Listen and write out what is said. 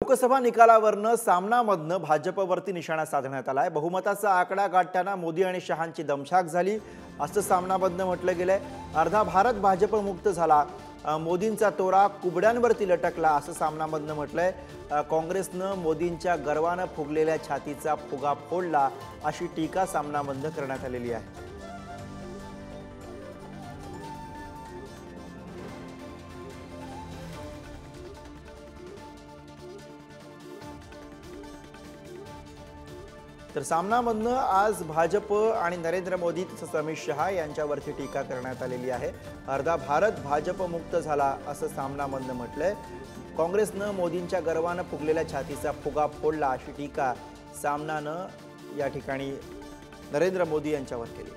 लोकसभा निकालावरनं सामनामधनं भाजपवरती निशाणा साधण्यात आलाय। बहुमताचा आकडा गाठताना मोदी आणि शहांची दमछाक झाली असं सामनामधनं म्हटलं गेलंय। अर्धा भारत भाजपमुक्त झाला, मोदींचा तोरा कुबड्यांवरती लटकला असं सामनामधनं म्हटलंय। काँग्रेसनं मोदींच्या गर्वानं फुगलेल्या छातीचा फुगा फोडला अशी टीका सामनामधनं करण्यात आलेली आहे। तर सामनामधनं आज भाजप आणि नरेंद्र मोदी तसंच अमित शहा यांच्यावरती टीका करण्यात आलेली आहे। अर्धा भारत भाजपमुक्त झाला असं सामनामधनं म्हटलंय। काँग्रेसनं मोदींच्या गर्वानं फुगलेल्या छातीचा फुगा फोडला अशी टीका सामनानं या ठिकाणी नरेंद्र मोदी यांच्यावर केली।